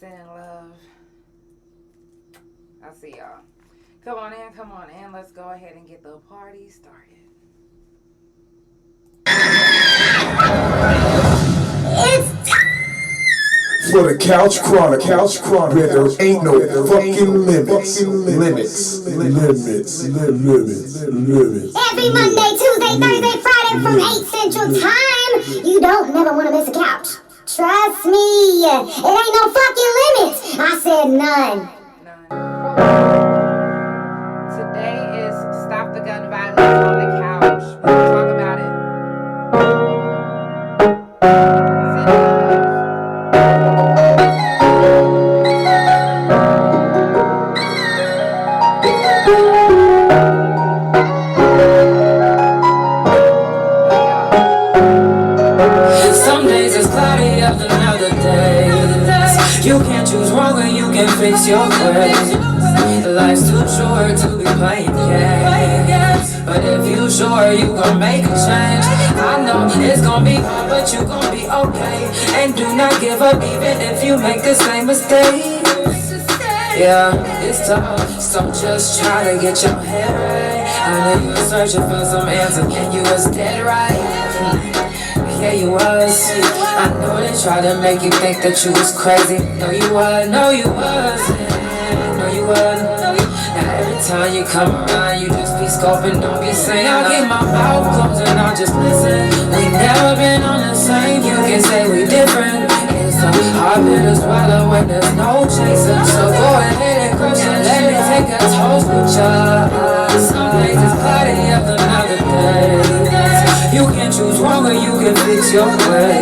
sending love. I see y'all. Come on in. Let's go ahead and get the party started. For the Couch Chronicles, where there ain't no fucking limits. Every Monday, Tuesday, Thursday, Friday from 8 Central Time. You don't never want to miss a couch. Trust me, it ain't no fucking limits. I said none. Today is Stop the Gun Violence on the Couch. We'll talk about it. Some days it's cloudy after another day. You can't choose wrong or you can fix your ways. Life's too short to be playing games. But if you sure you gon' make a change, I know it's gon' be hard, but you gon' be okay. And do not give up even if you make the same mistake. Yeah, it's tough, so just try to get your head right. I know you were searching for some answers and you was dead right. Yeah, you was. I know they tried to make you think that you was crazy. No, you wasn't. No, you wasn't. No, you wasn't. Now every time you come around, you just be scoping, don't be saying. I'll keep my mouth closed and I'll just listen. We never been on the same. You can say we different. It's a hard bit to swallow when there's no chaser. So go ahead and crush it. Let me take a toast with ya. Some days it's party after another day. You can choose wrong or you can fix your way.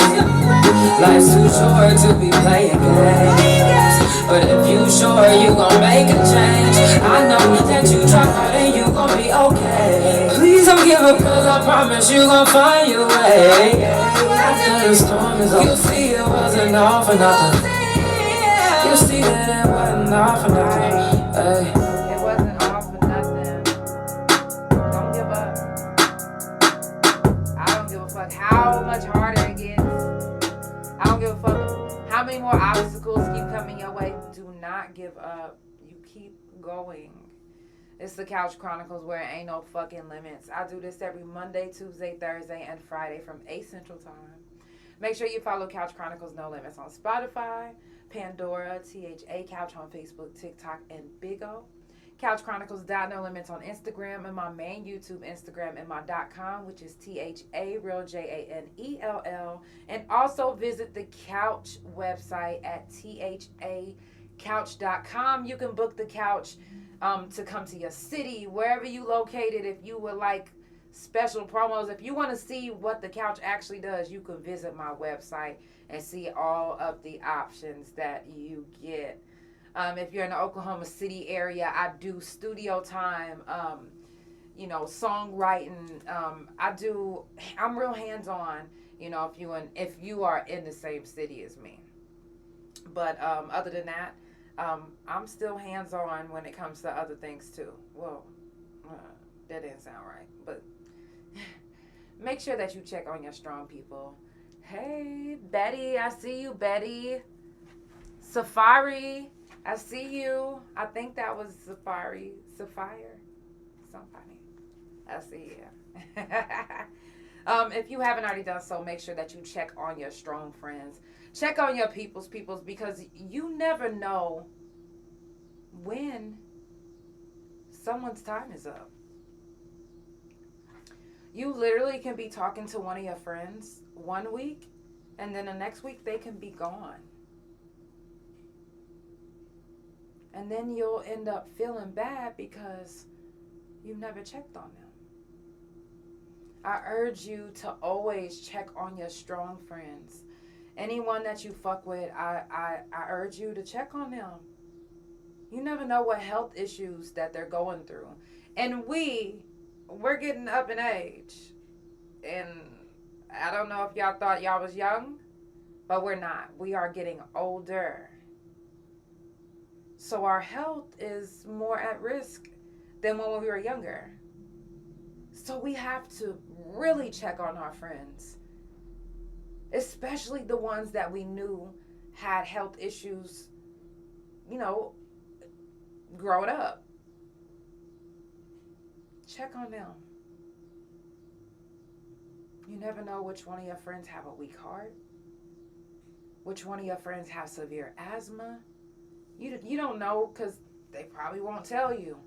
Life's too short to be playing games. But if you sure you gon' make a change, I know that you try hard and you gon' be okay. Please don't give up, cause I promise you gon' find your way. After the storm is over, you'll see it wasn't all for nothing. You'll see that it wasn't all for nothing. Hey. It wasn't all for nothing. Don't give up. I don't give a fuck how much harder it gets. I don't give a fuck how many more obstacles keep coming your way. Do not give up. You keep going. It's the Couch Chronicles where it ain't no fucking limits. I do this every Monday, Tuesday, Thursday, and Friday from 8 Central Time. Make sure you follow Couch Chronicles No Limits on Spotify, Pandora, THA Couch on Facebook, TikTok, and Big O. Couch Chronicles No Limits on Instagram, and my main YouTube Instagram and my .com, which is THA JANELL. And also visit the Couch website at THACouch.com. You can book the couch to come to your city, wherever you located. If you would like special promos, if you want to see what the couch actually does, you can visit my website and see all of the options that you get. If you're in the Oklahoma City area, I do studio time, songwriting. I'm real hands-on, if you are in the same city as me. But other than that, I'm still hands-on when it comes to other things too. Well, that didn't sound right, but make sure that you check on your strong people. Hey, Betty, I see you, Betty. Safari, I see you. I think that was Safari. Sapphire? Somebody. I see you. If you haven't already done so, make sure that you check on your strong friends. Check on your peoples, because you never know when someone's time is up. You literally can be talking to one of your friends one week, and then the next week they can be gone. And then you'll end up feeling bad because you never checked on them. I urge you to always check on your strong friends. Anyone that you fuck with, I urge you to check on them. You never know what health issues that they're going through. And we're getting up in age. And I don't know if y'all thought y'all was young, but we're not. We are getting older. So our health is more at risk than when we were younger. So we have to really check on our friends, especially the ones that we knew had health issues growing up. Check on them. You never know which one of your friends have a weak heart. Which one of your friends have severe asthma. You don't know because they probably won't tell you.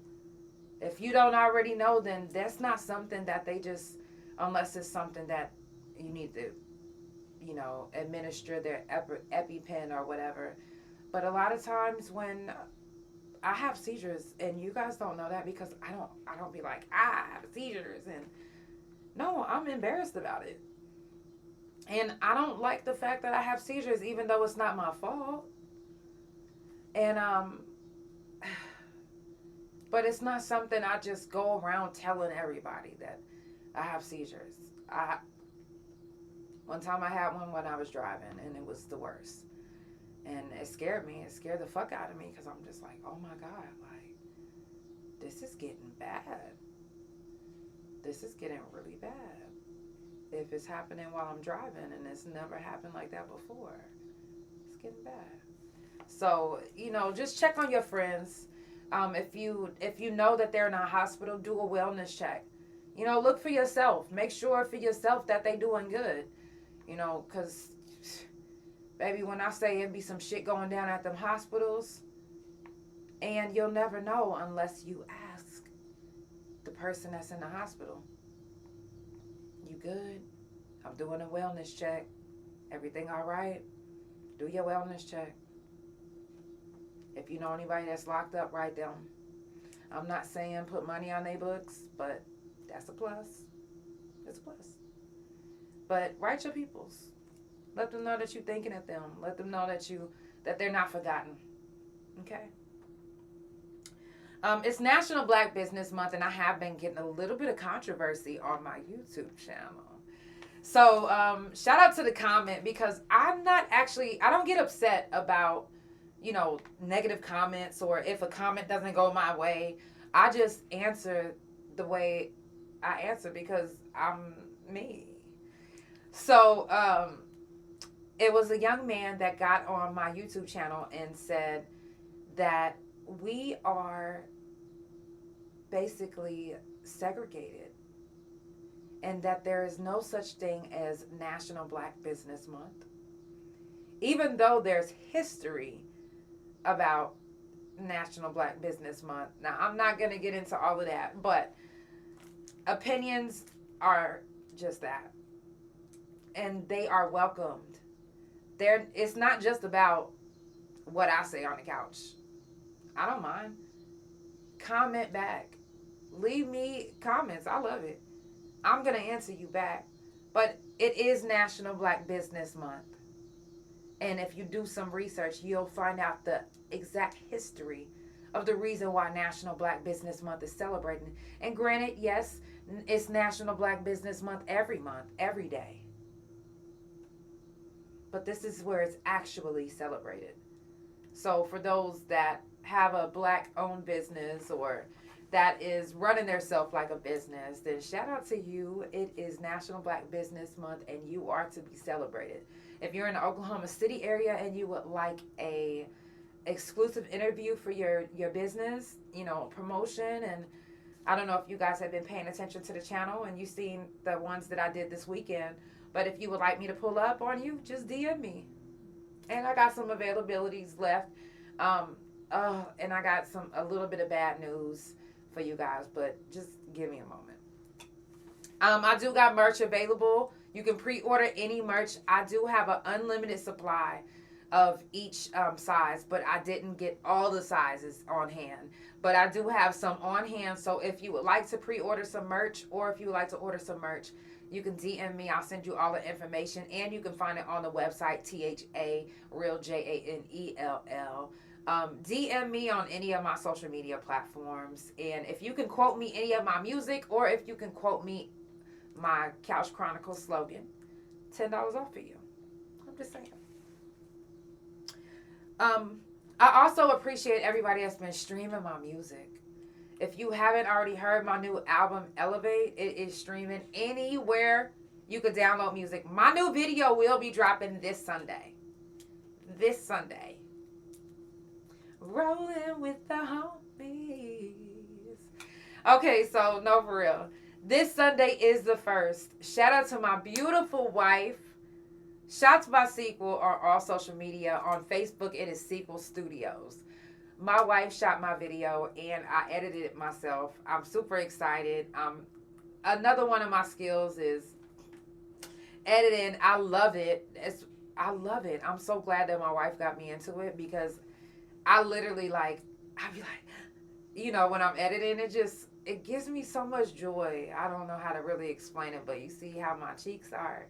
If you don't already know, then that's not something that they just, unless it's something that you need to, administer their EpiPen or whatever. But a lot of times when I have seizures, and you guys don't know that because I don't be like, I have seizures, and no, I'm embarrassed about it. And I don't like the fact that I have seizures, even though it's not my fault. And, but it's not something I just go around telling everybody that I have seizures. One time I had one when I was driving, and it was the worst. And it scared me. It scared the fuck out of me because I'm just like, oh my God, like, this is getting bad. This is getting really bad. If it's happening while I'm driving, and it's never happened like that before, it's getting bad. So, just check on your friends. If you know that they're in a hospital, do a wellness check. Look for yourself. Make sure for yourself that they doing good. Because, baby, when I say it be some shit going down at them hospitals, and you'll never know unless you ask the person that's in the hospital. You good? I'm doing a wellness check. Everything all right? Do your wellness check. If you know anybody that's locked up, write them. I'm not saying put money on their books, but that's a plus. It's a plus. But write your peoples. Let them know that you're thinking of them. Let them know that they're not forgotten. Okay? It's National Black Business Month, and I have been getting a little bit of controversy on my YouTube channel. So, shout out to the comment, because I don't get upset about, negative comments, or if a comment doesn't go my way. I just answer the way I answer because I'm me. So, it was a young man that got on my YouTube channel and said that we are basically segregated, and that there is no such thing as National Black Business Month, even though there's history about National Black Business Month. Now, I'm not going to get into all of that, but opinions are just that, and they are welcomed. It's not just about what I say on the couch. I don't mind. Comment back. Leave me comments. I love it. I'm going to answer you back. But it is National Black Business Month. And if you do some research, you'll find out the exact history of the reason why National Black Business Month is celebrating. And granted, yes, it's National Black Business Month, every day. But this is where it's actually celebrated. So for those that have a Black-owned business, or that is running theirself like a business, then shout out to you. It is National Black Business Month, and you are to be celebrated. If you're in the Oklahoma City area and you would like a exclusive interview for your business, promotion, and I don't know if you guys have been paying attention to the channel and you've seen the ones that I did this weekend, but if you would like me to pull up on you, just DM me. And I got some availabilities left. And I got a little bit of bad news for you guys, but just give me a moment. I do got merch available. You can pre-order any merch. I do have an unlimited supply of each size, but I didn't get all the sizes on hand. But I do have some on hand, so if you would like to pre-order some merch, or if you would like to order some merch, you can DM me. I'll send you all the information, and you can find it on the website, THARealJANELL. DM me on any of my social media platforms, and if you can quote me any of my music, or if you can quote me my Couch Chronicles slogan, $10 off for you. I'm just saying. I also appreciate everybody that's been streaming my music. If you haven't already heard my new album, Elevate, it is streaming anywhere you could download music. My new video will be dropping this Sunday. Rolling with the homies. Okay, so no, for real. This Sunday is the 1st. Shout out to my beautiful wife. Shots by Sequel on all social media. On Facebook, it is Sequel Studios. My wife shot my video and I edited it myself. I'm super excited. Another one of my skills is editing. I love it. I love it. I'm so glad that my wife got me into it because I literally I'd be like, when I'm editing, it gives me so much joy. I don't know how to really explain it, but you see how my cheeks are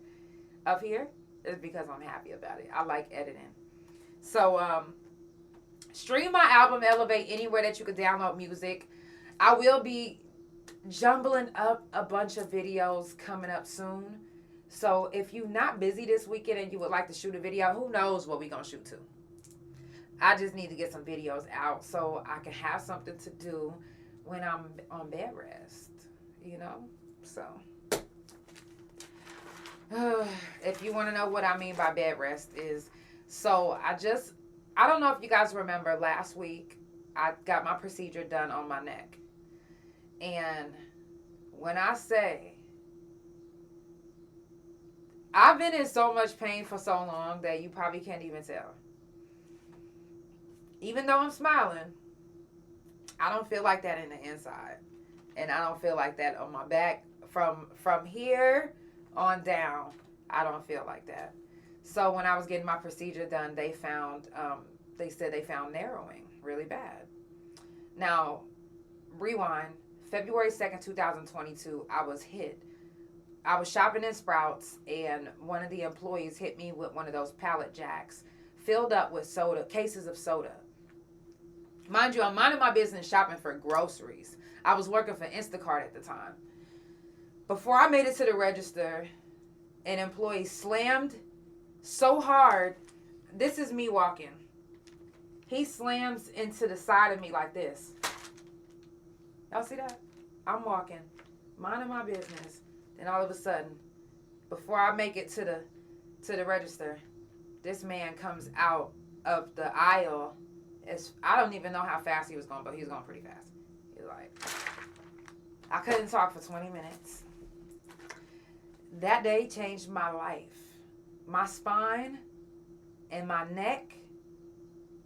up here? It's because I'm happy about it. I like editing. So, stream my album, Elevate, anywhere that you could download music. I will be jumbling up a bunch of videos coming up soon. So if you're not busy this weekend and you would like to shoot a video, who knows what we're going to shoot to. I just need to get some videos out so I can have something to do when I'm on bed rest, So if you want to know what I mean by bed rest is, I don't know if you guys remember last week, I got my procedure done on my neck. And when I say, I've been in so much pain for so long that you probably can't even tell. Even though I'm smiling, I don't feel like that in the inside. And I don't feel like that on my back. From here on down, I don't feel like that. So when I was getting my procedure done, they said they found narrowing really bad. Now, rewind, February 2nd, 2022, I was hit. I was shopping in Sprouts, and one of the employees hit me with one of those pallet jacks filled up with cases of soda. Mind you, I'm minding my business shopping for groceries. I was working for Instacart at the time. Before I made it to the register, an employee slammed so hard. This is me walking. He slams into the side of me like this. Y'all see that? I'm walking, minding my business. And all of a sudden, before I make it to the register, this man comes out of the aisle. I don't even know how fast he was going, but he was going pretty fast. He's like, I couldn't talk for 20 minutes. That day changed my life. My spine and my neck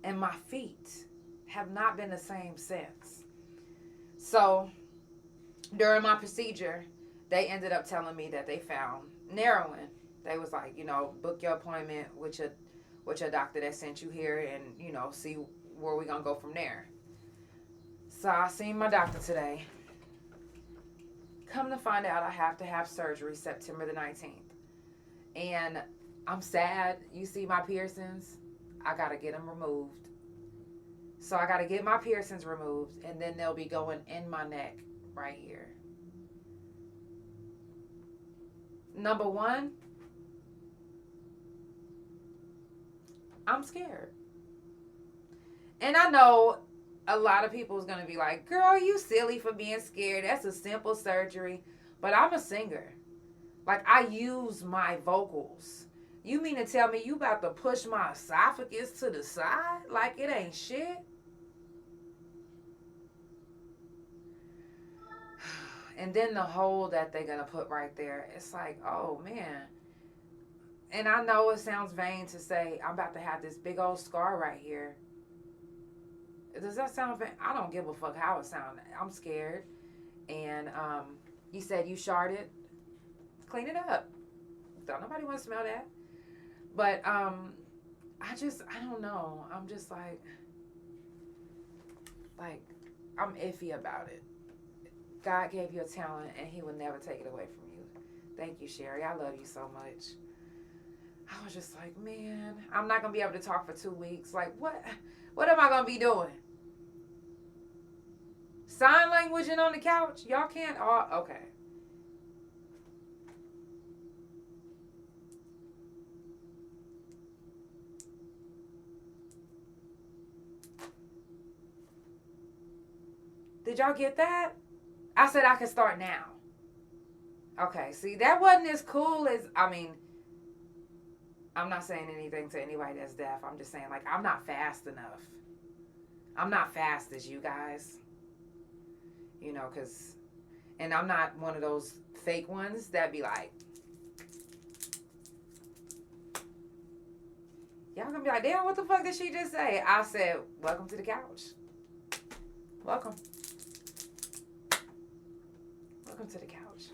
and my feet have not been the same since. So during my procedure, they ended up telling me that they found narrowing. They was like, book your appointment with your doctor that sent you here and, see where we're going to go from there. So I seen my doctor today. Come to find out I have to have surgery September the 19th. And I'm sad. You see my piercings? I got to get them removed. So I got to get my piercings removed, and then they'll be going in my neck right here. Number one, I'm scared. And I know a lot of people is going to be like, girl, you silly for being scared. That's a simple surgery. But I'm a singer. I use my vocals. You mean to tell me you about to push my esophagus to the side like it ain't shit? And then the hole that they're going to put right there, it's like, oh, man. And I know it sounds vain to say I'm about to have this big old scar right here. Does that sound vain? I don't give a fuck how it sounds. I'm scared. And you said you sharded. Clean it up. Don't nobody want to smell that. But I don't know. I'm just like I'm iffy about it. God gave you a talent, and he will never take it away from you. Thank you, Sherry. I love you so much. I was just like, man, I'm not going to be able to talk for 2 weeks. Like, what am I going to be doing? Sign languaging on the couch? Y'all can't? Oh, okay. Did y'all get that? I said I could start now. Okay, see, that wasn't as cool as, I'm not saying anything to anybody that's deaf. I'm just saying, I'm not fast enough. I'm not fast as you guys. You know, and I'm not one of those fake ones that be like, y'all gonna be like, damn, what the fuck did she just say? I said, welcome to the couch. Welcome. Welcome to the couch.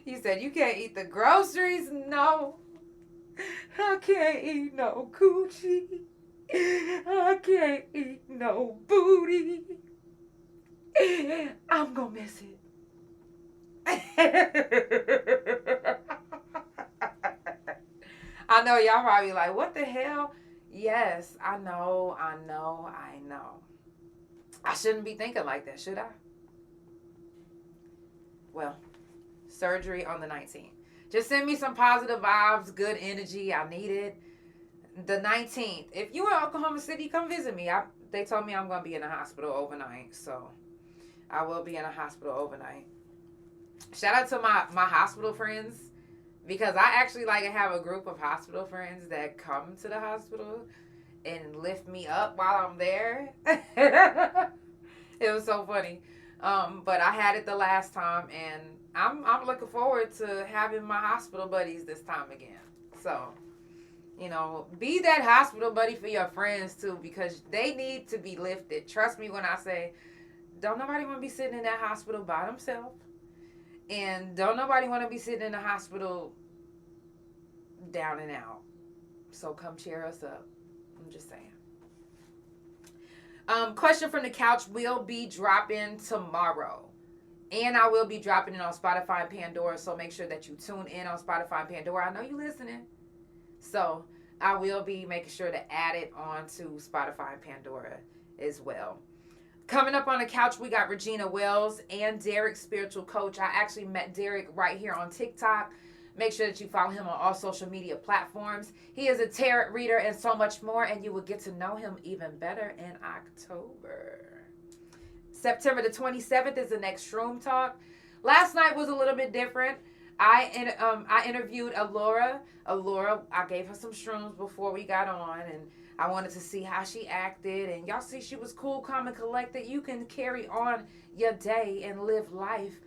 You said you can't eat the groceries? No. I can't eat no coochie. I can't eat no booty. I'm gonna miss it. I know y'all probably like, what the hell? Yes, I know. I shouldn't be thinking like that, should I? Well, surgery on the 19th. Just send me some positive vibes, good energy. I need it. The 19th. If you in Oklahoma City, come visit me. They told me I'm going to be in the hospital overnight, so I will be in a hospital overnight. Shout out to my hospital friends, because I actually like to have a group of hospital friends that come to the hospital and lift me up while I'm there. It was so funny. But I had it the last time, and I'm looking forward to having my hospital buddies this time again. So, you know, be that hospital buddy for your friends too, because they need to be lifted. Trust me when I say, don't nobody want to be sitting in that hospital by themselves. And don't nobody want to be sitting in the hospital down and out. So come cheer us up. I'm just saying. Question from the couch will be dropping tomorrow. And I will be dropping it on Spotify Pandora. So make sure that you tune in on Spotify Pandora. I know you listening. So I will be making sure to add it onto Spotify Pandora as well. Coming up on the couch, we got Regina Wells and Derek, spiritual coach. I actually met Derek right here on TikTok. Make sure that you follow him on all social media platforms. He is a tarot reader and so much more, and you will get to know him even better in October. September the 27th is the next Shroom Talk. Last night was a little bit different. I interviewed Alora. I gave her some shrooms before we got on, and I wanted to see how she acted. And y'all see she was cool, calm, and collected. You can carry on your day and live life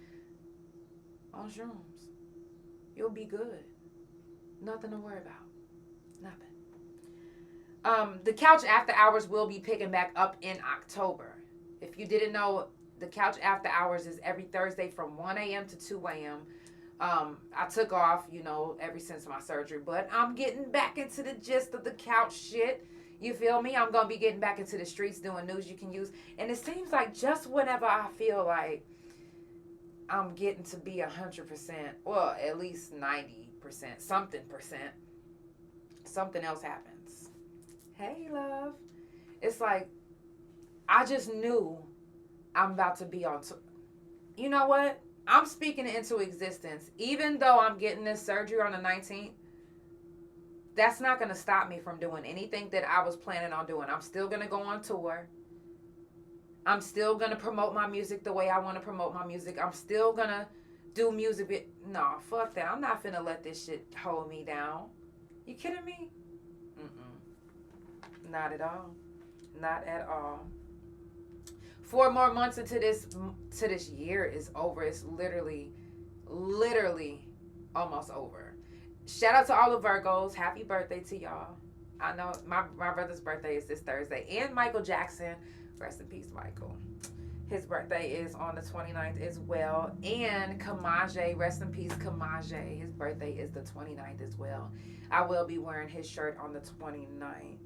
on shrooms. You'll be good. Nothing to worry about. Nothing. The Couch After Hours will be picking back up in October. If you didn't know, the Couch After Hours is every Thursday from 1 a.m. to 2 a.m. I took off, ever since my surgery, but I'm getting back into the gist of the couch shit. You feel me? I'm going to be getting back into the streets doing news you can use. And it seems like just whenever I feel like I'm getting to be 100%, well, at least 90%, something else happens. Hey, love. It's like, I just knew I'm about to be on you know what? I'm speaking it into existence. Even though I'm getting this surgery on the 19th, that's not going to stop me from doing anything that I was planning on doing. I'm still going to go on tour. I'm still going to promote my music the way I want to promote my music. I'm still going to do music. No, fuck that. I'm not finna let this shit hold me down. You kidding me? Not at all. Not at all. 4 more months into this year is over. It's literally almost over. Shout out to all the Virgos. Happy birthday to y'all. I know my brother's birthday is this Thursday. And Michael Jackson. Rest in peace, Michael. His birthday is on the 29th as well. And Kamaje, rest in peace, Kamaje. His birthday is the 29th as well. I will be wearing his shirt on the 29th.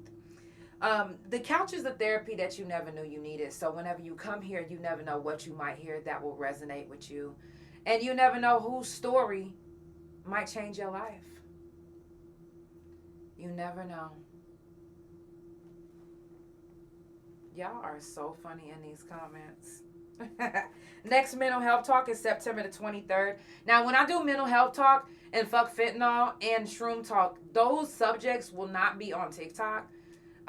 The couch is a therapy that you never knew you needed. So whenever you come here, you never know what you might hear that will resonate with you. And you never know whose story might change your life. You never know. Y'all are so funny in these comments. Next mental health talk is September the 23rd. Now, when I do mental health talk and fuck fentanyl and shroom talk, those subjects will not be on TikTok.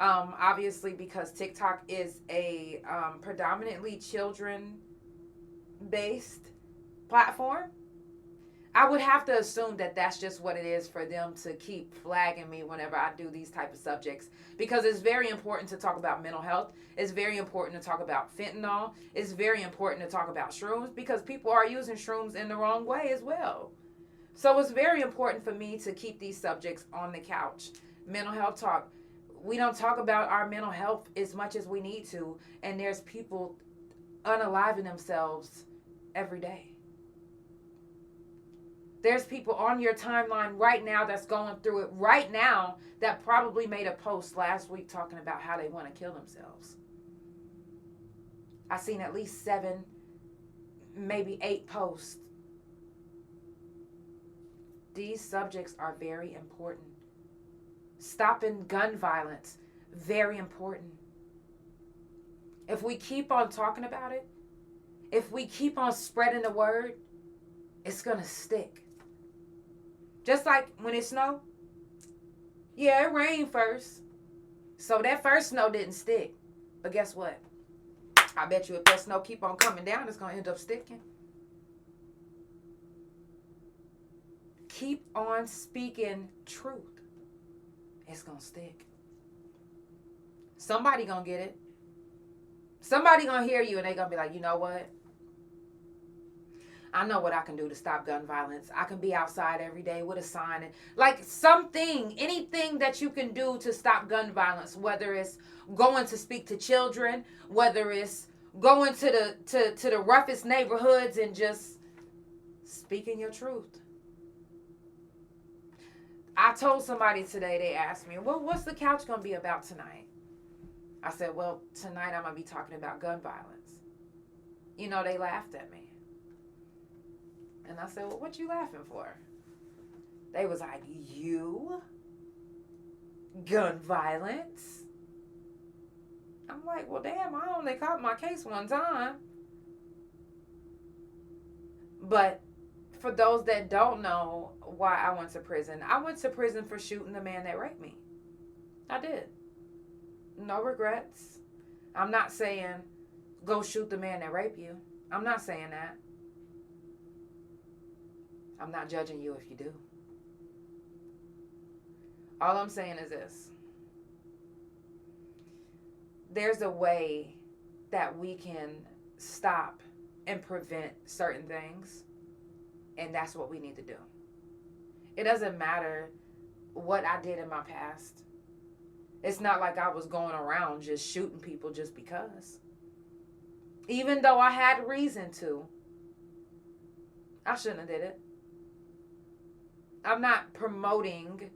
Obviously, because TikTok is a predominantly children-based platform. I would have to assume that that's just what it is for them to keep flagging me whenever I do these type of subjects, because it's very important to talk about mental health. It's very important to talk about fentanyl. It's very important to talk about shrooms, because people are using shrooms in the wrong way as well. So it's very important for me to keep these subjects on the couch. Mental health talk. We don't talk about our mental health as much as we need to, and there's people unaliving themselves every day. There's people on your timeline right now that's going through it right now that probably made a post last week talking about how they want to kill themselves. I've seen at least 7, maybe 8 posts. These subjects are very important. Stopping gun violence, very important. If we keep on talking about it, if we keep on spreading the word, it's going to stick. Just like when it snowed. Yeah, it rained first. So that first snow didn't stick. But guess what? I bet you if that snow keep on coming down, it's going to end up sticking. Keep on speaking truth. It's going to stick. Somebody going to get it. Somebody going to hear you and they going to be like, you know what? I know what I can do to stop gun violence. I can be outside every day with a sign. And like something, anything that you can do to stop gun violence, whether it's going to speak to children, whether it's going to the roughest neighborhoods and just speaking your truth. I told somebody today, they asked me, well, what's the couch going to be about tonight? I said, well, tonight I'm going to be talking about gun violence. You know, they laughed at me. And I said, well, what you laughing for? They was like, you? Gun violence? I'm like, well, damn, I only caught my case one time. But for those that don't know why I went to prison for shooting the man that raped me. I did. No regrets. I'm not saying go shoot the man that raped you. I'm not saying that. I'm not judging you if you do. All I'm saying is this. There's a way that we can stop and prevent certain things, and that's what we need to do. It doesn't matter what I did in my past. It's not like I was going around just shooting people just because. Even though I had reason to, I shouldn't have did it. I'm not promoting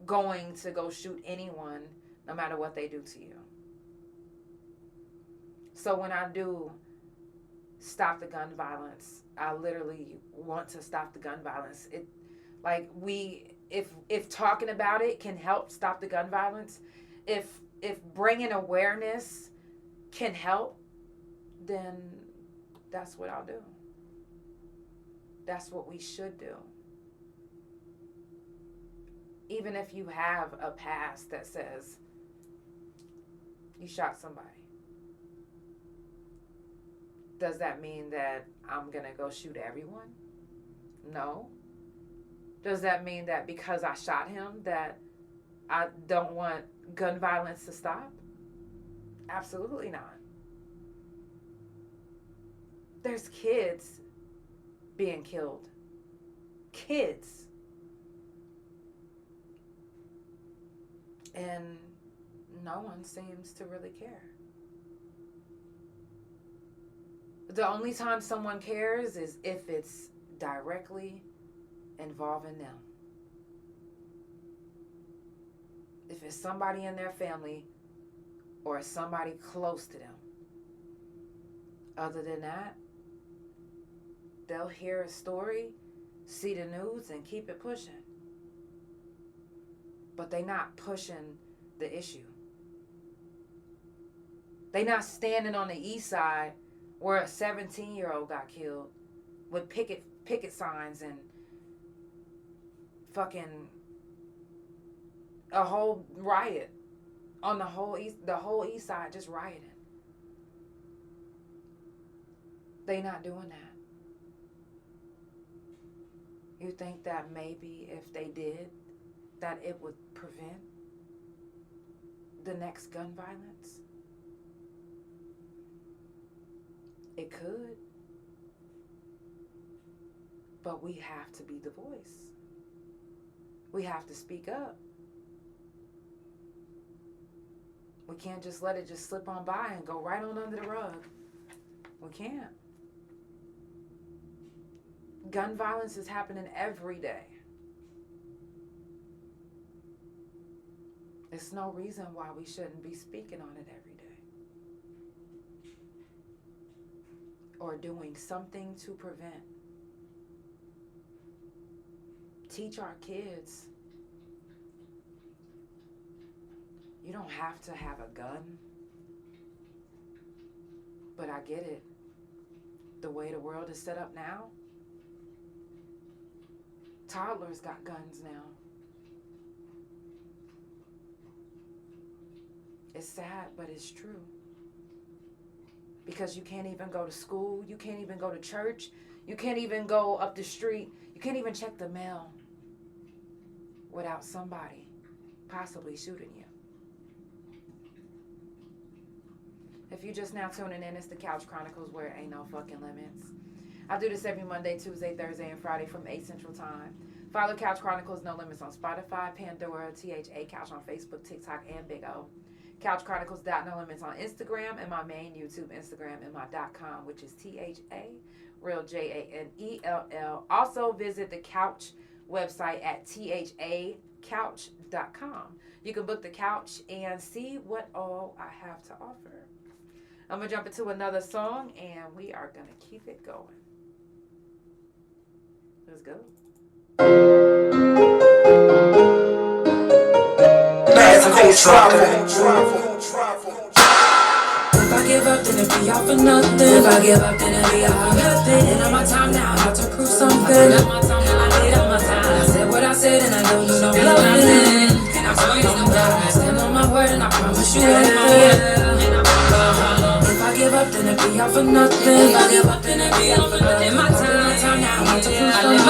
going to go shoot anyone, no matter what they do to you. So when I do stop the gun violence, I literally want to stop the gun violence. If talking about it can help stop the gun violence, if bringing awareness can help, then that's what I'll do. That's what we should do. Even if you have a past that says you shot somebody, does that mean that I'm going to go shoot everyone? No. Does that mean that because I shot him that I don't want gun violence to stop? Absolutely not. There's kids being killed. Kids. And no one seems to really care. The only time someone cares is if it's directly involving them. If it's somebody in their family or somebody close to them. Other than that, they'll hear a story, see the news, and keep it pushing. But they not pushing the issue. They not standing on the east side where a 17-year-old got killed with picket signs and fucking a whole riot on the whole east side, just rioting. They not doing that. You think that maybe if they did, that it would prevent the next gun violence? It could. But we have to be the voice. We have to speak up. We can't just let it just slip on by and go right on under the rug. We can't. Gun violence is happening every day. There's no reason why we shouldn't be speaking on it every day. Or doing something to prevent. Teach our kids. You don't have to have a gun. But I get it. The way the world is set up now, toddlers got guns now. It's sad, but it's true. Because you can't even go to school, you can't even go to church, you can't even go up the street, you can't even check the mail without somebody possibly shooting you. If you're just now tuning in, it's the Couch Chronicles where it ain't no fucking limits. I do this every Monday, Tuesday, Thursday, and Friday from 8 Central Time. Follow Couch Chronicles No Limits on Spotify, Pandora, THA Couch on Facebook, TikTok, and Big O. Couch Chronicles No Limits on Instagram, and my main YouTube Instagram and my .com, which is THA, real JANELL. Also visit the Couch website at thacouch.com. You can book the couch and see what all I have to offer. I'm going to jump into another song, and we are going to keep it going. Let's go. If I give up, then it be all for nothing. If I give up, then it be all for nothing. And on my time now, how to prove something. I did all my time. I said what I said, and I don't do no bluffing. And I told you no lie. I stand on my word, and I promise you If I give up, then it be all for nothing. If I give up, then it be all for nothing. In my time now, how to prove something.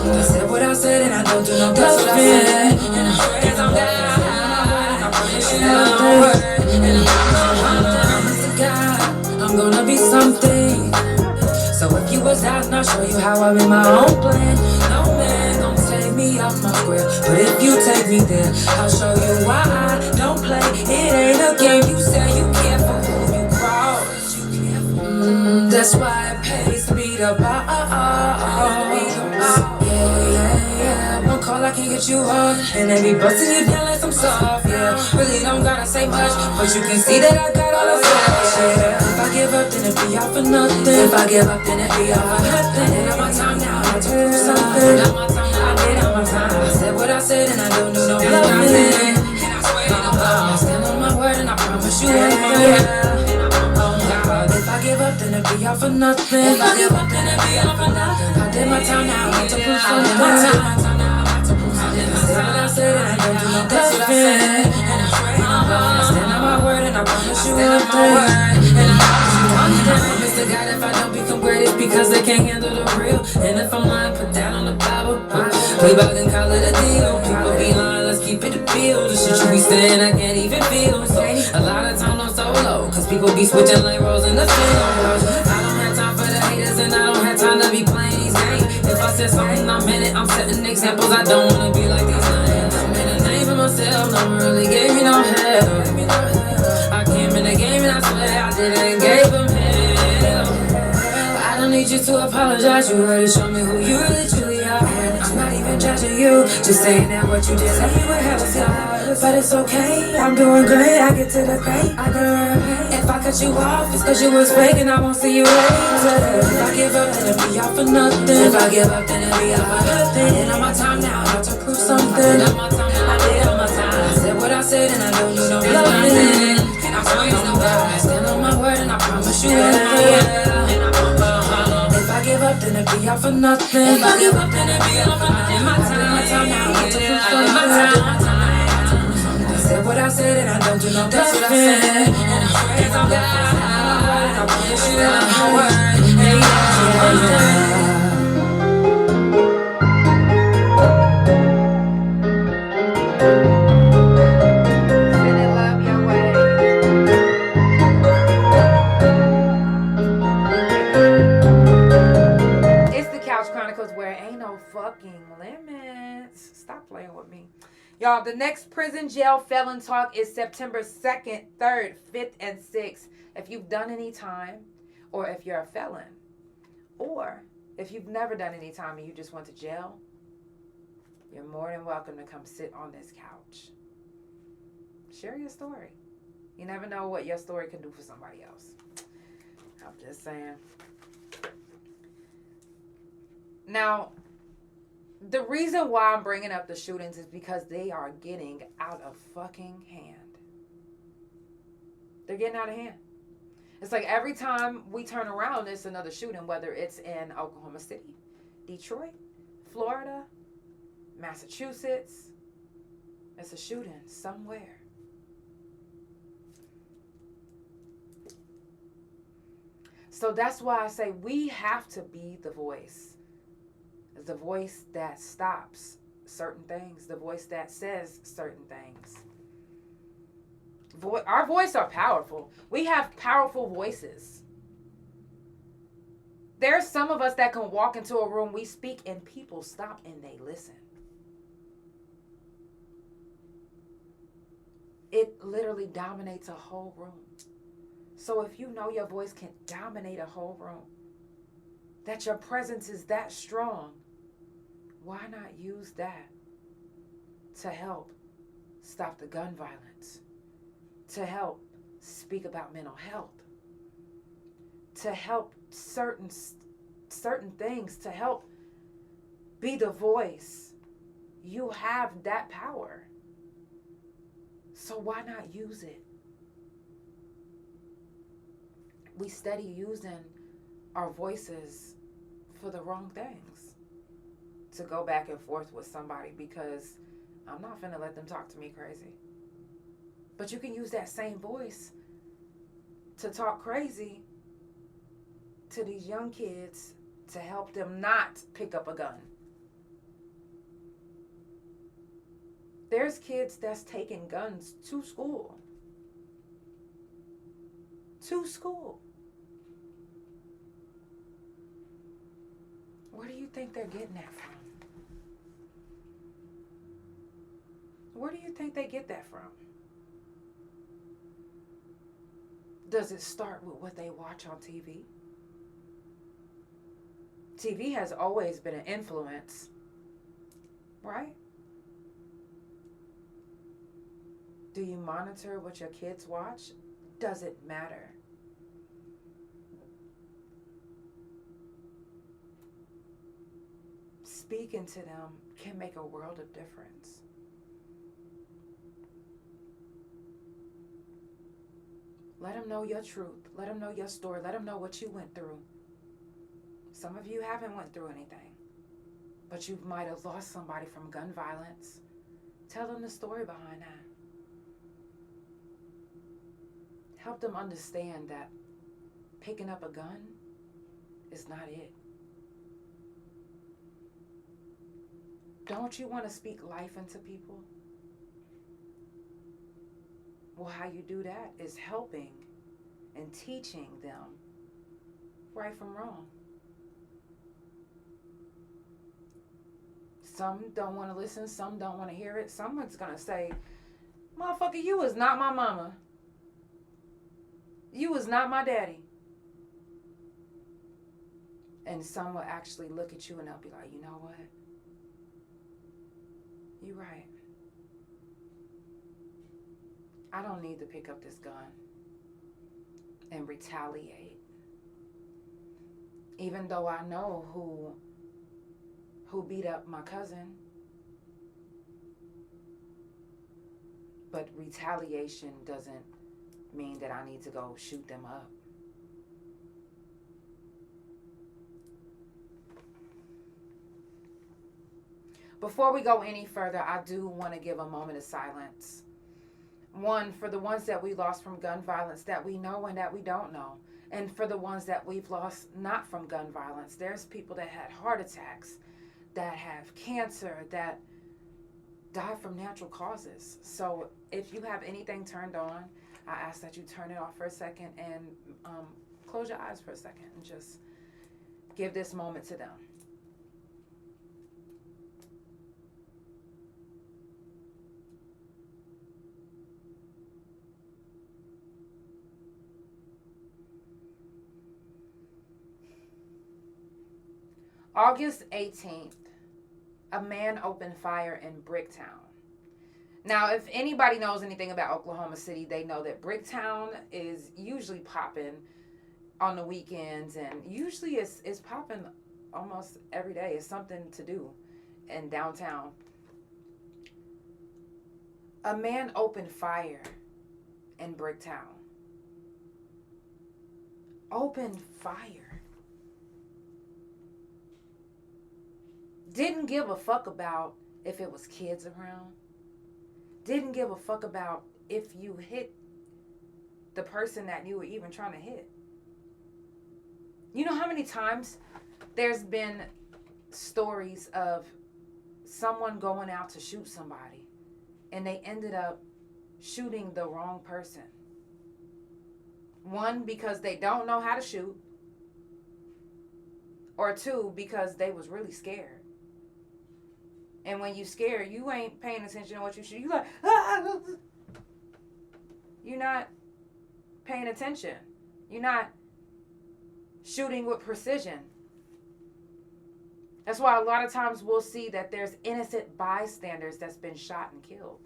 I said what I said, and I don't do no bluffing. And I'm down. I'm gonna be something. So if you was out, I'll show you how I made my own plan. No man gon' take me off my square, but if you take me there, I'll show you why I don't play. It ain't a game. You say you care for who you cross. That's why it pays to beat up. Yeah. One call I can get you on, and they be busting you down like some soft. Yeah, really don't gotta say much, but you can see that I got all the sauce. Yeah. If I give up, then it be all for nothing. If I give up, then it be all for nothing. And on my time now, I to do something. I did all my time. I said what I said, and I don't do no bluffing. I stand on my word, and I promise you If I give up, then it be all for nothing. If I give up, then it be all for nothing. I did my time now, I to prove something. I said what I said, and I don't do no bluffing. I stand on my word, and I promise you one thing. I promise to God if I don't become great, it's because they can't handle the real. And if I'm lying, put that on the Bible. We about to call it a deal. People be lying, let's keep it the bill. The shit you be saying, I can't even feel. So a lot of times I'm solo, cause people be switching like roles in the film. I don't have time for the haters, and I don't have time to be playing these games. If I said something, I meant it. I'm setting examples. I don't wanna be like these names. I made a name for myself, no one really gave me no help. I came in the game and I swear I didn't give them hell. I don't need you to apologize. You already showed me who you really truly are. I'm not even judging you, just saying that what you did say you would have a scar. But it's okay, I'm doing great. I get to the great, I can repay. If I cut you off, it's cause you was fake and I won't see you later. If I give up, then it be all for nothing. If I give up, then it be all for nothing. And on my time now, I have to prove something. I did all my time. I said what I said, and I don't do no bluffing. I stand on my word, and I promise you If I give up, then it be all for nothing. If I give up, then it be all for nothing. In my time now, I have to prove something. I said what I said, and I don't do no bluffing. And I'm down. I promise you that I'm my word. The next prison jail felon talk is September 2nd, 3rd, 5th, and 6th. If you've done any time, or if you're a felon, or if you've never done any time and you just went to jail, you're more than welcome to come sit on this couch. Share your story. You never know what your story can do for somebody else. I'm just saying. Now, the reason why I'm bringing up the shootings is because they are getting out of fucking hand. They're getting out of hand. It's like every time we turn around, it's another shooting, whether it's in Oklahoma City, Detroit, Florida, Massachusetts. It's a shooting somewhere. So that's why I say we have to be the voice that stops certain things, the voice that says certain things. Our voices are powerful. We have powerful voices. There's some of us that can walk into a room, we speak, and people stop and they listen. It literally dominates a whole room. So if you know your voice can dominate a whole room, that your presence is that strong, why not use that to help stop the gun violence, to help speak about mental health, to help certain things, to help be the voice? You have that power. So why not use it? We steady using our voices for the wrong things. To go back and forth with somebody because I'm not finna let them talk to me crazy. But you can use that same voice to talk crazy to these young kids to help them not pick up a gun. There's kids that's taking guns to school. To school. Where do you think they're getting that from? Where do you think they get that from? Does it start with what they watch on TV? TV has always been an influence, right? Do you monitor what your kids watch? Does it matter? Speaking to them can make a world of difference. Let them know your truth. Let them know your story. Let them know what you went through. Some of you haven't went through anything, but you might have lost somebody from gun violence. Tell them the story behind that. Help them understand that picking up a gun is not it. Don't you want to speak life into people? Well, how you do that is helping and teaching them right from wrong. Some don't want to listen. Some don't want to hear it. Someone's going to say, motherfucker, you was not my mama. You was not my daddy. And some will actually look at you and they'll be like, you know what? You're right. I don't need to pick up this gun and retaliate. Even though I know who beat up my cousin. But retaliation doesn't mean that I need to go shoot them up. Before we go any further, I do want to give a moment of silence. One, for the ones that we lost from gun violence that we know and that we don't know. And for the ones that we've lost not from gun violence. There's people that had heart attacks, that have cancer, that die from natural causes. So if you have anything turned on, I ask that you turn it off for a second and close your eyes for a second and just give this moment to them. August 18th, a man opened fire in Bricktown. Now, if anybody knows anything about Oklahoma City, they know that Bricktown is usually popping on the weekends, and usually it's popping almost every day. It's something to do in downtown. A man opened fire in Bricktown. Opened fire. Didn't give a fuck about if it was kids around. Didn't give a fuck about if you hit the person that you were even trying to hit. You know how many times there's been stories of someone going out to shoot somebody and they ended up shooting the wrong person. One, because they don't know how to shoot, or two, because they was really scared. And when you scared, you ain't paying attention to what you shoot. You like, ah! You're not paying attention. You're not shooting with precision. That's why a lot of times we'll see that there's innocent bystanders that's been shot and killed.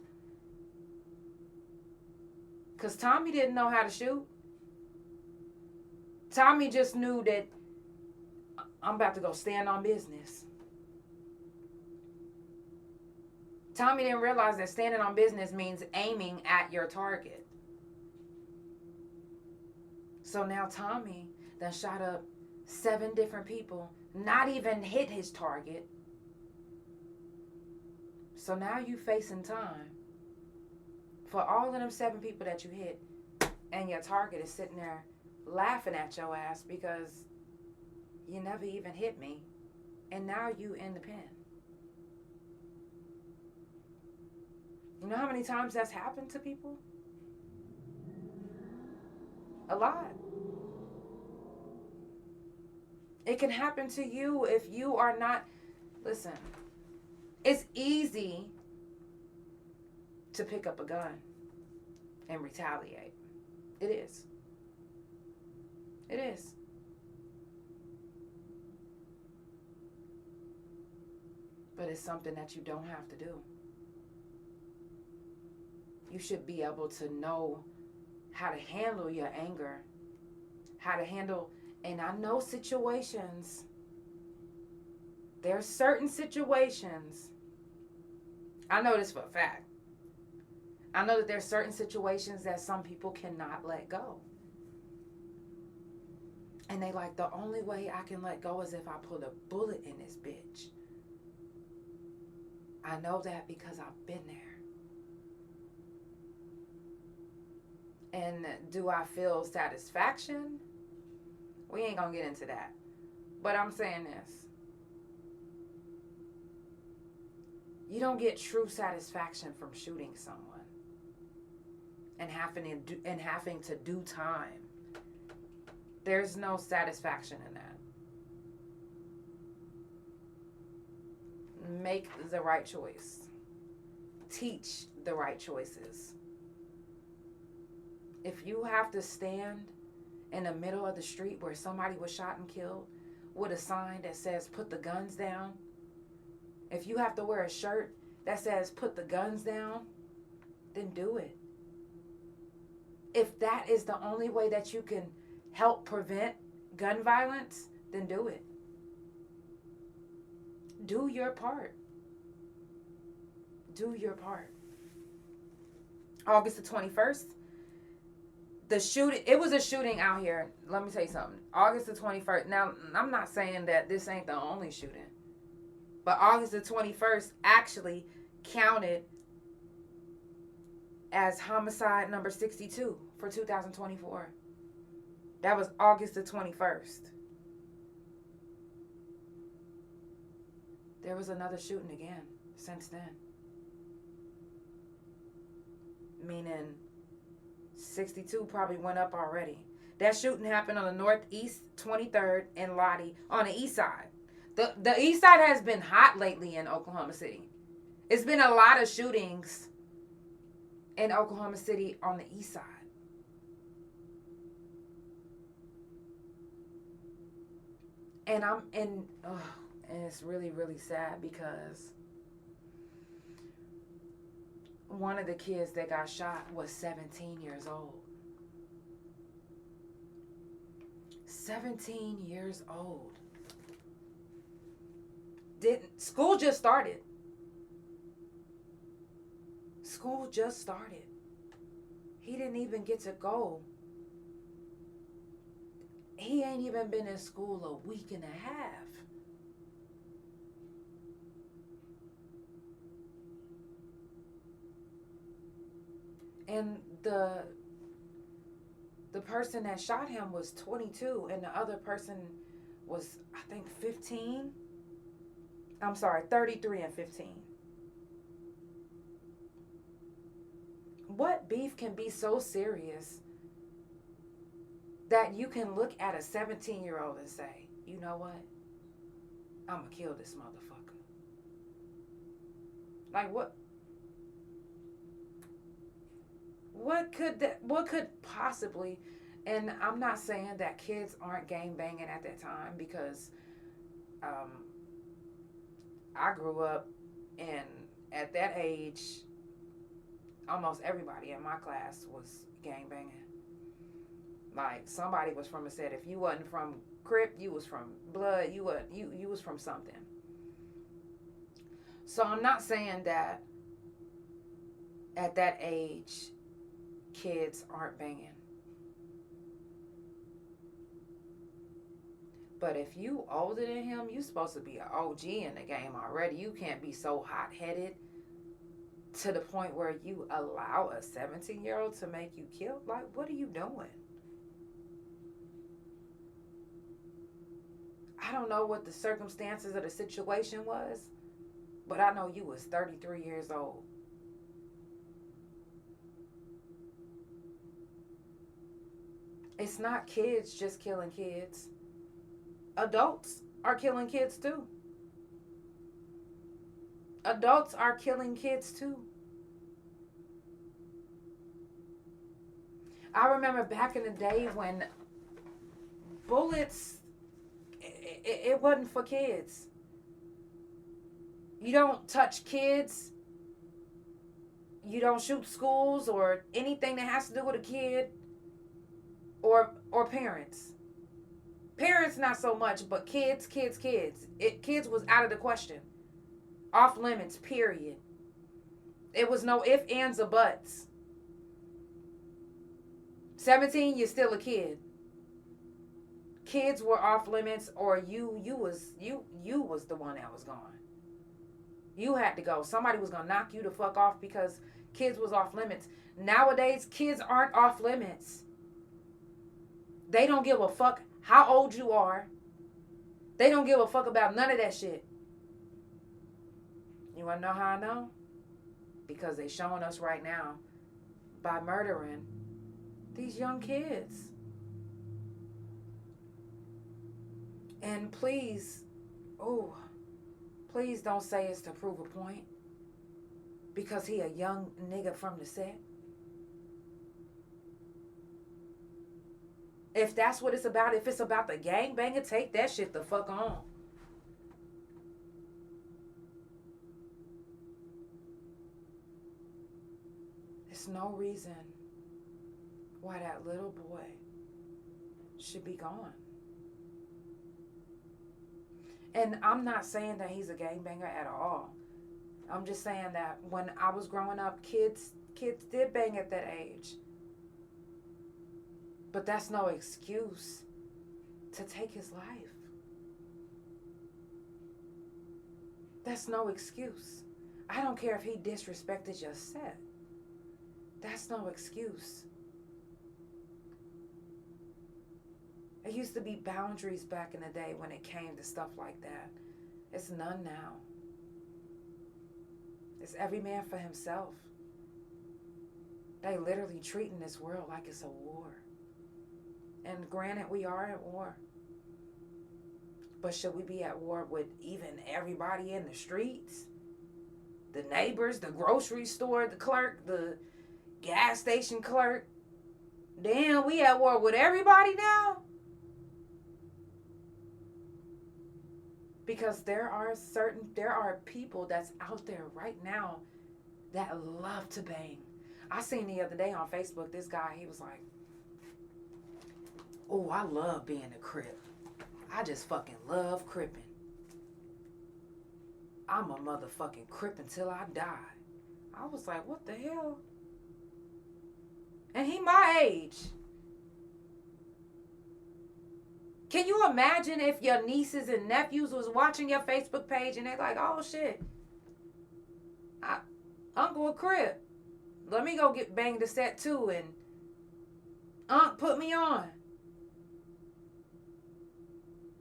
Because Tommy didn't know how to shoot. Tommy just knew that I'm about to go stand on business. Tommy didn't realize that standing on business means aiming at your target. So now Tommy done shot up 7 different people, not even hit his target. So now you facing time for all of them 7 people that you hit, and your target is sitting there laughing at your ass because you never even hit me, and now you in the pen. You know how many times that's happened to people? A lot. It can happen to you if you are not... Listen, it's easy to pick up a gun and retaliate. It is. It is. But it's something that you don't have to do. You should be able to know how to handle your anger, how to handle, and I know situations, there's certain situations, I know this for a fact. I know that there's certain situations that some people cannot let go. And they like, the only way I can let go is if I put a bullet in this bitch. I know that because I've been there. And do I feel satisfaction? We ain't gonna get into that. But I'm saying this. You don't get true satisfaction from shooting someone and having to do time. There's no satisfaction in that. Make the right choice. Teach the right choices. If you have to stand in the middle of the street where somebody was shot and killed with a sign that says put the guns down, if you have to wear a shirt that says put the guns down, then do it. If that is the only way that you can help prevent gun violence, then do it. Do your part. Do your part. August the 21st, it was a shooting out here. Let me tell you something. August the 21st. Now, I'm not saying that this ain't the only shooting. But August the 21st actually counted as homicide number 62 for 2024. That was August the 21st. There was another shooting again since then. Meaning 62 probably went up already. That shooting happened on the Northeast 23rd and Lottie on the east side. The east side has been hot lately in Oklahoma City. It's been a lot of shootings in Oklahoma City on the east side. And And it's really, really sad because one of the kids that got shot was 17 years old. 17 years old. School just started. School just started. He didn't even get to go. He ain't even been in school a week and a half. And the person that shot him was 22, and the other person was, I think, 15. I'm sorry, 33 and 15. What beef can be so serious that you can look at a 17-year-old and say, you know what? I'm going to kill this motherfucker. Like, what? What could possibly, and I'm not saying that kids aren't gang banging at that time, because I grew up, and at that age, almost everybody in my class was gang banging. Like, somebody was from a set. If you wasn't from Crip, you was from Blood. You was from something. So I'm not saying that at that age kids aren't banging. But if you older than him, you supposed to be an OG in the game already. You can't be so hot-headed to the point where you allow a 17-year-old to make you kill. Like, what are you doing? I don't know what the circumstances of the situation was, but I know you was 33 years old. It's not kids just killing kids. Adults are killing kids too. Adults are killing kids too. I remember back in the day when bullets, it wasn't for kids. You don't touch kids. You don't shoot schools or anything that has to do with a kid or parents. Parents not so much, but kids. Kids was out of the question. Off limits, period. It was no ifs, ands, or buts. 17, you're still a kid. Kids were off limits, or you was the one that was gone. You had to go. Somebody was gonna knock you the fuck off because kids was off limits. Nowadays, kids aren't off limits. They don't give a fuck how old you are. They don't give a fuck about none of that shit. You wanna know how I know? Because they showing us right now by murdering these young kids. And please don't say it's to prove a point, because he a young nigga from the set. If that's what it's about, if it's about the gangbanging, take that shit the fuck on. There's no reason why that little boy should be gone. And I'm not saying that he's a gangbanger at all. I'm just saying that when I was growing up, kids did bang at that age. But that's no excuse to take his life. That's no excuse. I don't care if he disrespected your set. That's no excuse. There used to be boundaries back in the day when it came to stuff like that. It's none now. It's every man for himself. They literally treating this world like it's a war. And granted, we are at war. But should we be at war with even everybody in the streets? The neighbors, the grocery store, the clerk, the gas station clerk? Damn, we at war with everybody now? Because there are people that's out there right now that love to bang. I seen the other day on Facebook, this guy, he was like, oh, I love being a crip. I just fucking love cripping. I'm a motherfucking crip until I die. I was like, what the hell? And he my age. Can you imagine if your nieces and nephews was watching your Facebook page and they like, oh shit, Uncle a crip. Let me go get banged the set too, and Unc put me on.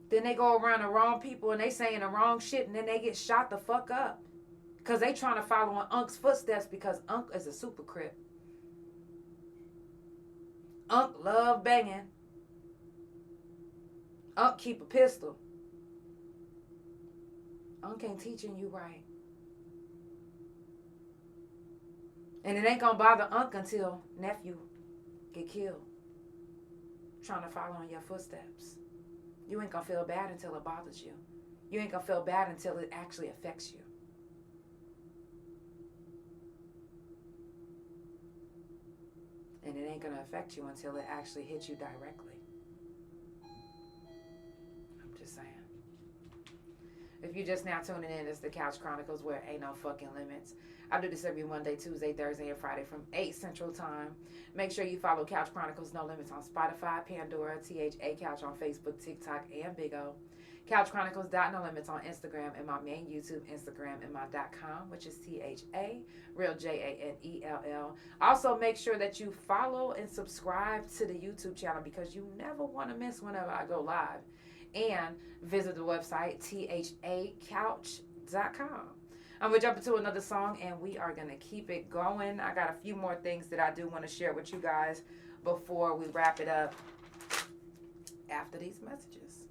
Then they go around the wrong people and they saying the wrong shit, and then they get shot the fuck up. Because they trying to follow in Unc's footsteps because Unc is a super crip. Unc love banging. Unc keep a pistol. Unc ain't teaching you right. And it ain't gonna bother Unc until nephew get killed. Trying to follow in your footsteps. You ain't gonna feel bad until it bothers you. You ain't gonna feel bad until it actually affects you. And it ain't gonna affect you until it actually hits you directly. I'm just saying. If you're just now tuning in, it's the Couch Chronicles where ain't no fucking limits. I do this every Monday, Tuesday, Thursday, and Friday from 8 Central Time. Make sure you follow Couch Chronicles No Limits on Spotify, Pandora, THA Couch on Facebook, TikTok, and Big O. Couch Chronicles No Limits on Instagram and my main YouTube, Instagram, and my .com, which is THA, real JANELL. Also, make sure that you follow and subscribe to the YouTube channel because you never want to miss whenever I go live. And visit the website, thacouch.com. I'm going to jump into another song, and we are going to keep it going. I got a few more things that I do want to share with you guys before we wrap it up after these messages.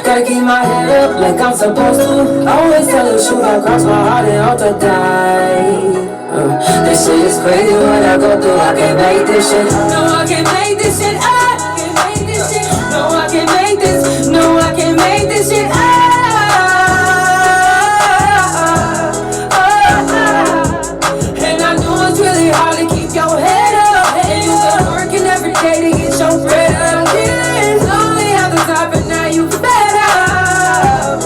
Gotta keep my head up like I'm supposed to. Always tell the truth, I cross my heart and hope to die. This shit is crazy what I go through. I can't make this shit. No, I can't make this shit up. No, I can't make this. No, I can't make this shit up. And I know it's really hard to keep your head up. And you've been working every day to get your bread up. It's only at the top and now you fed up.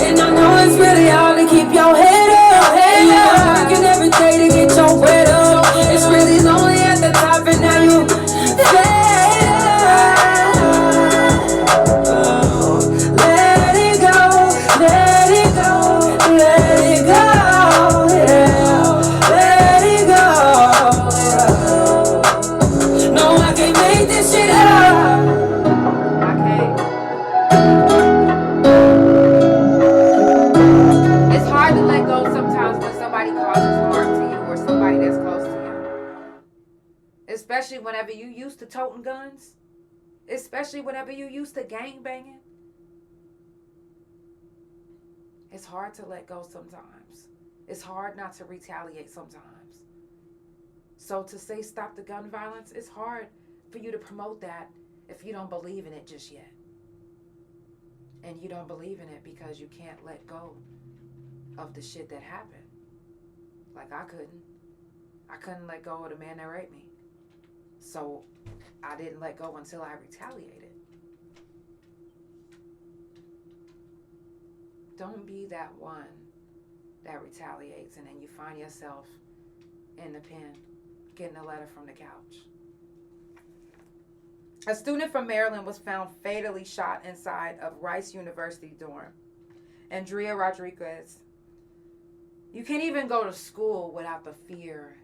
And I know it's really hard to keep your head up. And you've been working every day to get your bread up. It's really lonely at the top and now you fed up. Let it go, let it go, let it go, yeah. Let it go. No, I can't make this shit up. I can't. It's hard to let go sometimes when somebody causes harm to you or somebody that's close to you. Especially whenever you used to toting guns. Especially whenever you used to gang banging. It's hard to let go sometimes. It's hard not to retaliate sometimes. So to say stop the gun violence, it's hard for you to promote that if you don't believe in it just yet. And you don't believe in it because you can't let go of the shit that happened. Like I couldn't let go of the man that raped me. So I didn't let go until I retaliated. Don't be that one that retaliates and then you find yourself in the pen getting a letter from the couch. A student from Maryland was found fatally shot inside of Rice University dorm. Andrea Rodriguez. You can't even go to school without the fear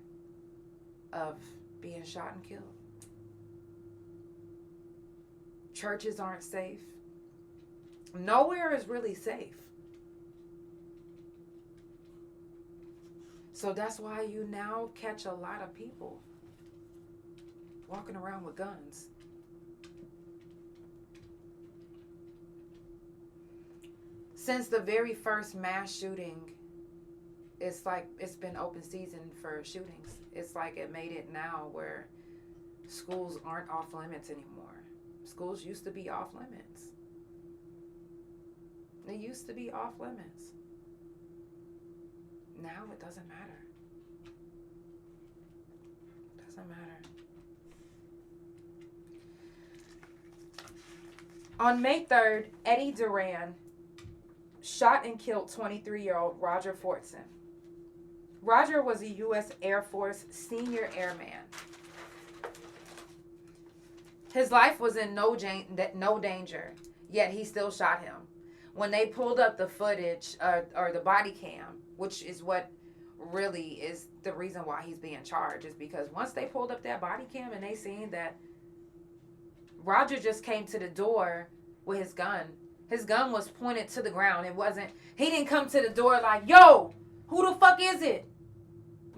of being shot and killed. Churches aren't safe. Nowhere is really safe. So that's why you now catch a lot of people walking around with guns. Since the very first mass shooting, it's like it's been open season for shootings. It's like it made it now where schools aren't off limits anymore. Schools used to be off limits. They used to be off limits. Now it doesn't matter. It doesn't matter. On May 3rd, Eddie Duran shot and killed 23-year-old Roger Fortson. Roger was a U.S. Air Force senior airman. His life was in no danger, yet he still shot him. When they pulled up the footage or the body cam, which is what really is the reason why he's being charged, is because once they pulled up that body cam and they seen that Roger just came to the door with his gun. His gun was pointed to the ground. He didn't come to the door like, yo, who the fuck is it?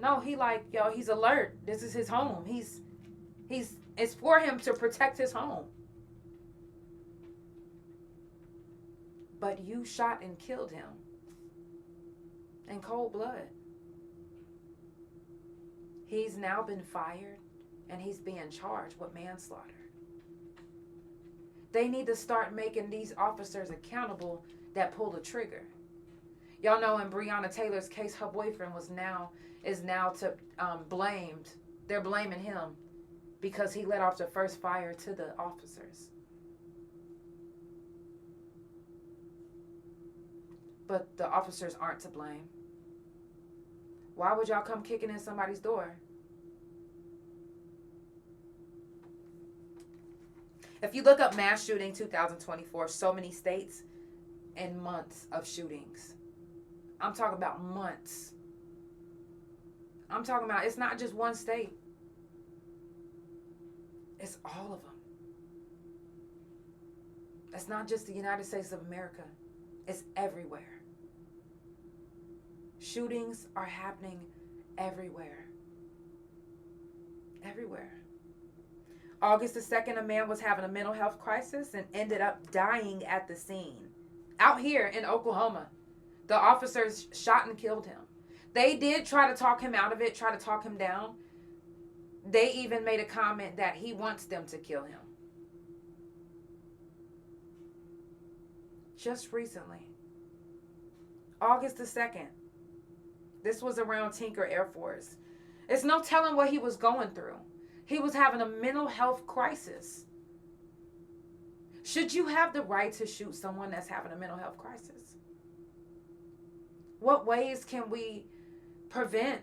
No, he like, yo, he's alert. This is his home. It's for him to protect his home. But you shot and killed him in cold blood. He's now been fired and he's being charged with manslaughter. They need to start making these officers accountable that pull the trigger. Y'all know in Breonna Taylor's case, her boyfriend is now blamed. They're blaming him because he let off the first fire to the officers. But the officers aren't to blame. Why would y'all come kicking in somebody's door? If you look up mass shooting 2024, so many states and months of shootings. I'm talking about months. I'm talking about it's not just one state. It's all of them. It's not just the United States of America. It's everywhere. Shootings are happening everywhere. Everywhere. August the 2nd, a man was having a mental health crisis and ended up dying at the scene. Out here in Oklahoma, the officers shot and killed him. They did try to talk him out of it, try to talk him down. They even made a comment that he wants them to kill him. Just recently. August the 2nd. This was around Tinker Air Force. It's no telling what he was going through. He was having a mental health crisis. Should you have the right to shoot someone that's having a mental health crisis? What ways can we prevent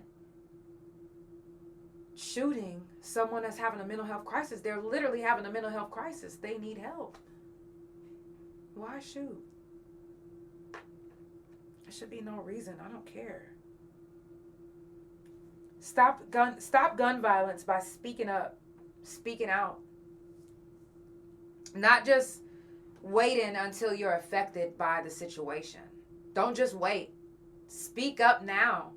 shooting someone that's having a mental health crisis? They're literally having a mental health crisis. They need help. Why shoot? There should be no reason. I don't care. Stop gun violence by speaking up, speaking out. Not just waiting until you're affected by the situation. Don't just wait. Speak up now.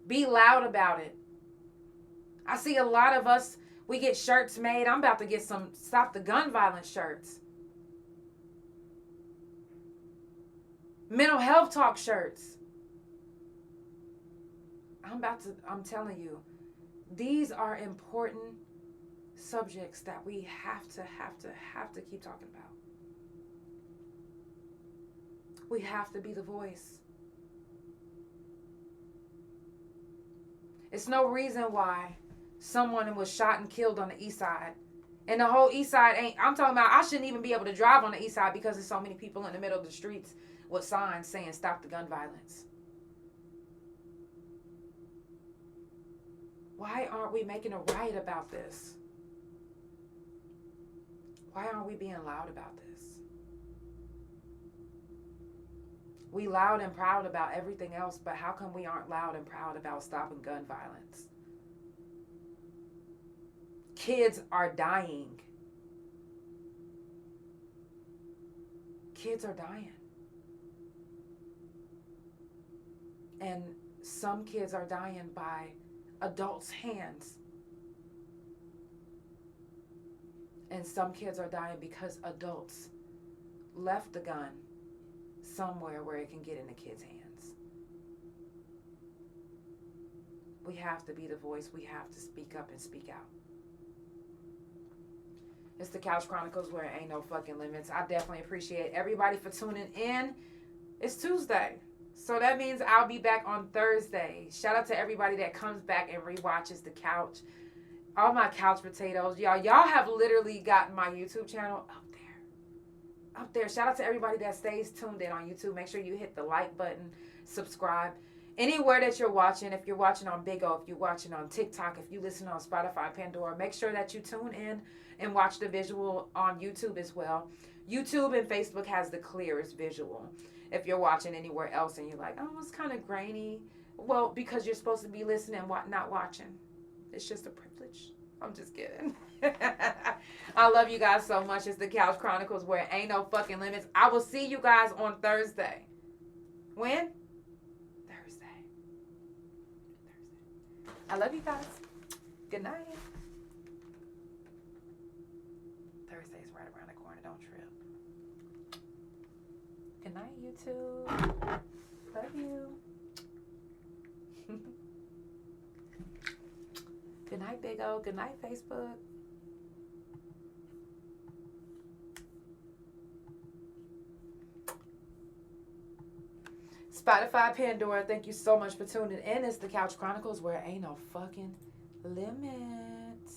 Be loud about it. I see a lot of us, we get shirts made. I'm about to get some Stop the Gun Violence shirts. Mental health talk shirts. I'm telling you, these are important subjects that we have to keep talking about. We have to be the voice. It's no reason why someone was shot and killed on the east side. And the whole east side ain't, I'm talking about, I shouldn't even be able to drive on the east side because there's so many people in the middle of the streets with signs saying stop the gun violence. Why aren't we making a riot about this? Why aren't we being loud about this? We loud and proud about everything else, but how come we aren't loud and proud about stopping gun violence? Kids are dying. Kids are dying. And some kids are dying by adults' hands. And some kids are dying because adults left the gun somewhere where it can get in the kids' hands. We have to be the voice. We have to speak up and speak out. It's the Couch Chronicles where it ain't no fucking limits. I definitely appreciate everybody for tuning in. It's Tuesday, so that means I'll be back on Thursday. Shout out to everybody that comes back and rewatches The Couch. All my couch potatoes. Y'all have literally gotten my YouTube channel up there. Shout out to everybody that stays tuned in on YouTube. Make sure you hit the like button, subscribe. Anywhere that you're watching, if you're watching on Big O, if you're watching on TikTok, if you listen on Spotify Pandora, make sure that you tune in and watch the visual on YouTube as well. YouTube and Facebook has the clearest visual. If you're watching anywhere else and you're like, oh, it's kind of grainy. Well, because you're supposed to be listening, not watching. It's just a privilege. I'm just kidding. I love you guys so much. It's the Couch Chronicles where it ain't no fucking limits. I will see you guys on Thursday. When? Thursday. I love you guys. Good night. Thursday's right around the corner. Don't trip. Good night, YouTube. Love you. Good night, Big O. Good night, Facebook. Spotify Pandora, thank you so much for tuning in. It's the Couch Chronicles where ain't no fucking limit.